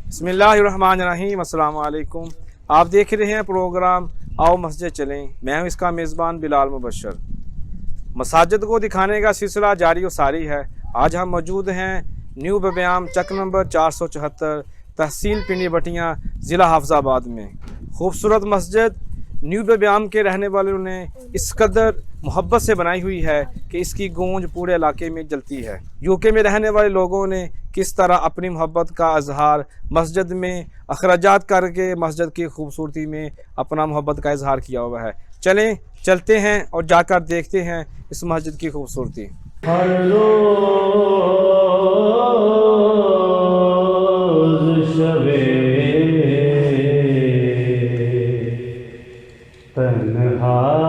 बिस्मिल्लाहिर्रहमानिर्रहीम, अस्सलाम वालेकुम। आप देख रहे हैं प्रोग्राम आओ मस्जिद चलें। मैं हूं इसका मेज़बान बिलाल मुबशर। मसाजिद को दिखाने का सिलसिला जारी व सारी है। आज हम मौजूद हैं न्यू बब्याम, चक नंबर 474, तहसील पिंडी बटियाँ, ज़िला हाफिज़ाबाद में। खूबसूरत मस्जिद न्यू बब्याम के रहने वालों ने इस कदर मोहब्बत से बनाई हुई है कि इसकी गूंज पूरे इलाके में जलती है। यूके में रहने वाले लोगों ने किस तरह अपनी मोहब्बत का इजहार मस्जिद में अखराजात करके मस्जिद की खूबसूरती में अपना मोहब्बत का इजहार किया हुआ है। चलें चलते हैं और जाकर देखते हैं इस मस्जिद की खूबसूरती। हर रोज़ शबे तन्हाई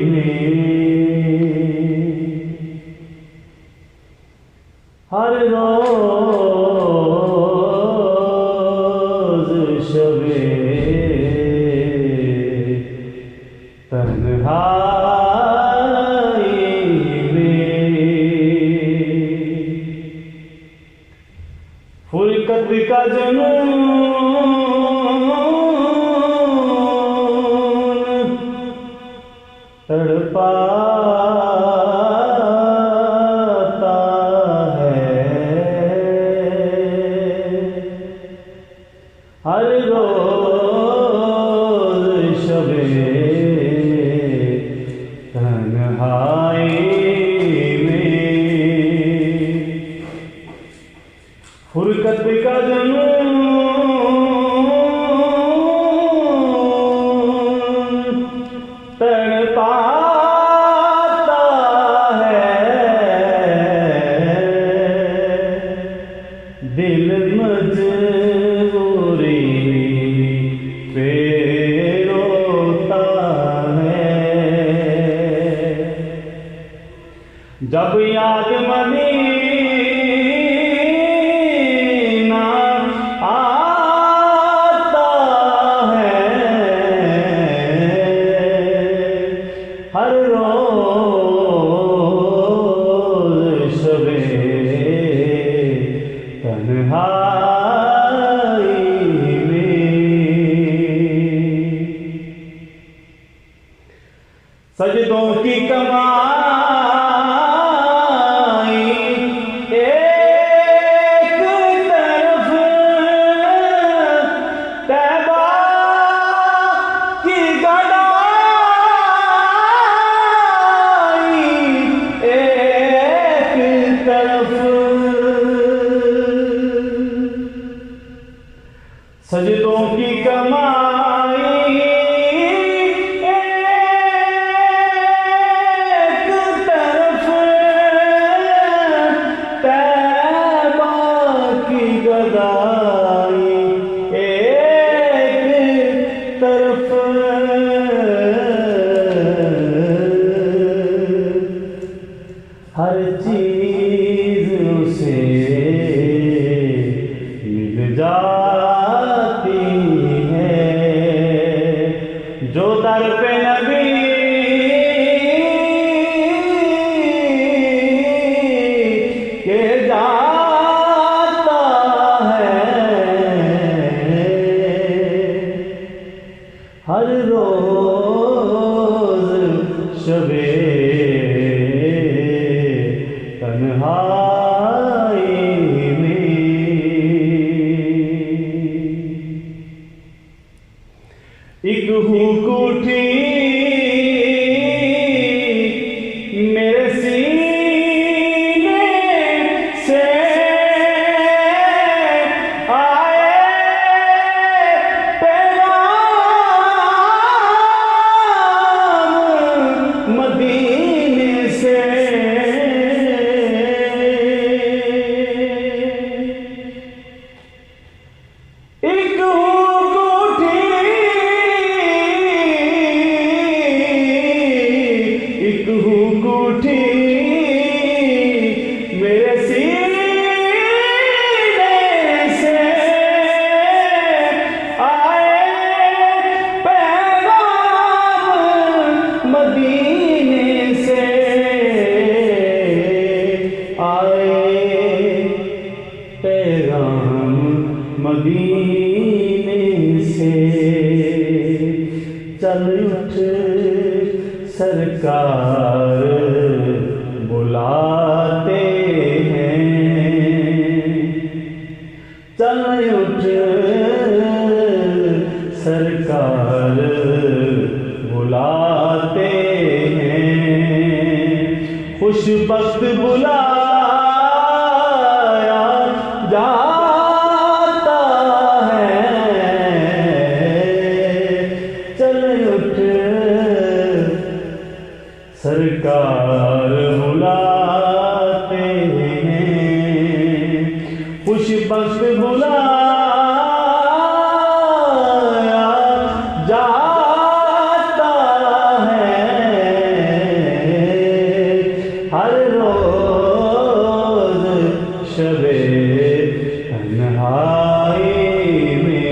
में, हर रोज़ शबे तन्हाई में, फुरकत का जुनून तड़पाता है, हर रोज़ शबे तन्हाई में, फुरकत का जुनून तड़पाता है, दिल मजबूरी पे रोता है, जब याद मदीना आता है, हर रोज़ शबे तन्हाई में, सजदों की कमाई एक तरफ, तैबा की गड़ाई एक तरफ, सजदों की कमाई एक तरफ, तैबा की गदाई एक तरफ, हर चीज उसे मिल जाती हम मदीने से। चल उठ सरकार बुलाते हैं, चल उठ सरकार बुलाते हैं। खुशबख्त बुलाया जाता है, चल उठ सरकार बुलाते हैं। खुशबख्त बुलाया जाता है, हर रोज शबे तन्हाई में।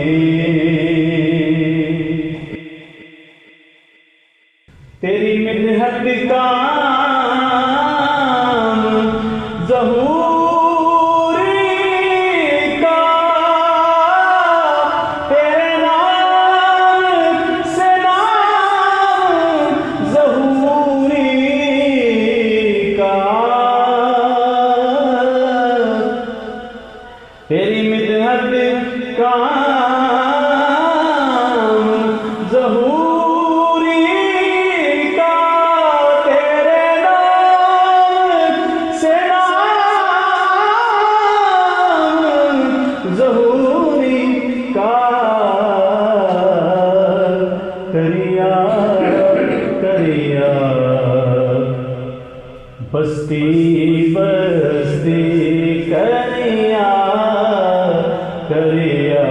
तेरी मिन्नत का ज़हूरी का, तेरे नाम से नाम ज़हूरी का। तेरी मिन्नत का ज़हूरी का, तेरे नाम से नाम ज़हूरी का। करिया करिया बस्ती बस्ती करिया करिया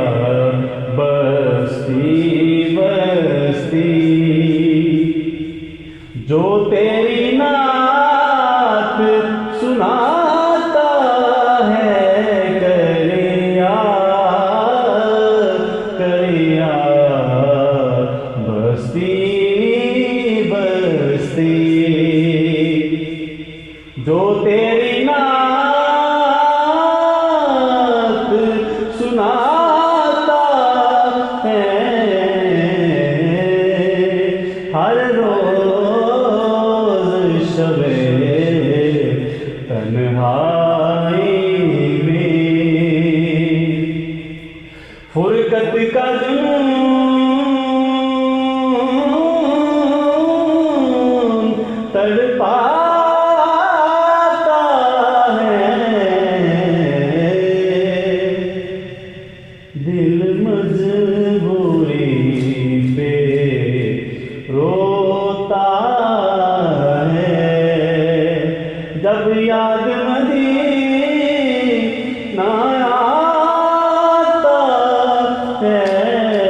बस्ती बस्ती, जो तेरी नात सुनाता है। करिया करिया बस्ती बस्ती, जो तेरी नात सुनाता है, हर रोज शबे तन्हाई में। फुरकत का जुनून तड़पाता है, दिल मजबूरी पे रोता है। जब याद मदीना आता है,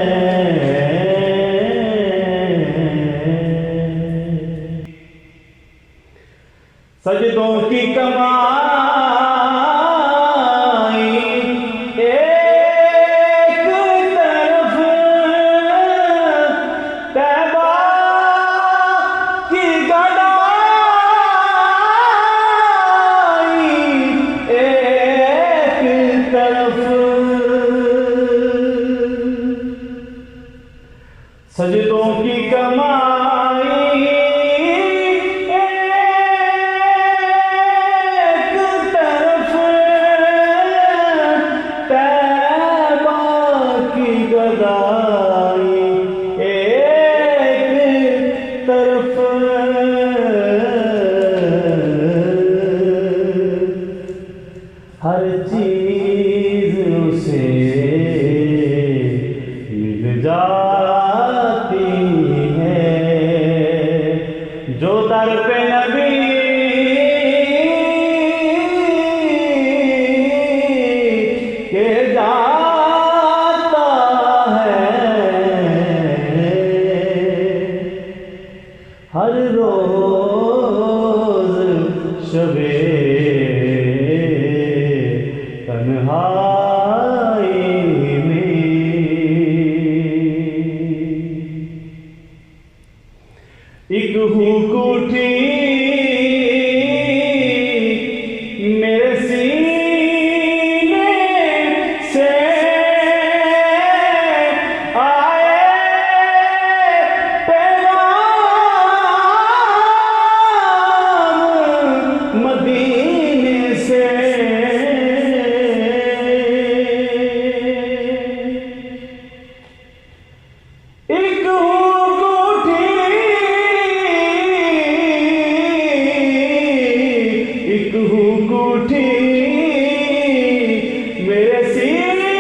सीने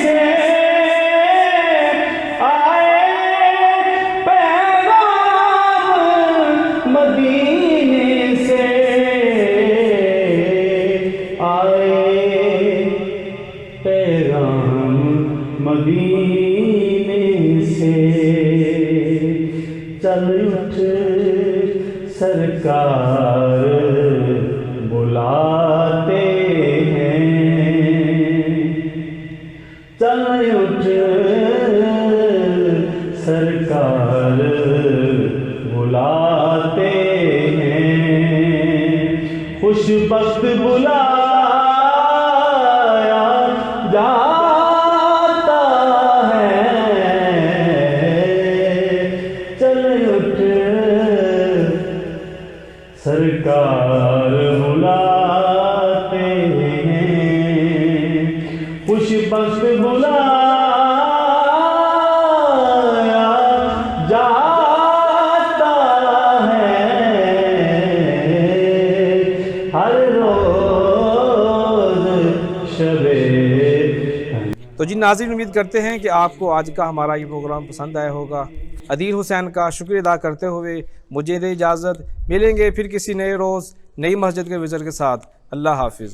से आए पैगाम मदीने से, आए पैगाम मदीने से। चल उठ सरकार बुलाते हैं, चल उठ सरकार बुलाते हैं। खुशबख्त बुलाया जाता है, चल उठ सरकार बुलाते हैं। खुशबख्त बुलाया जाता है हर रोज शबे। तो जी नाज़रीन, उम्मीद करते हैं कि आपको आज का हमारा ये प्रोग्राम पसंद आया होगा। अदील हुसैन का शुक्रिया अदा करते हुए मुझे दे इजाज़त। मिलेंगे फिर किसी नए रोज़ नई मस्जिद के विज़िट के साथ। अल्लाह हाफिज़।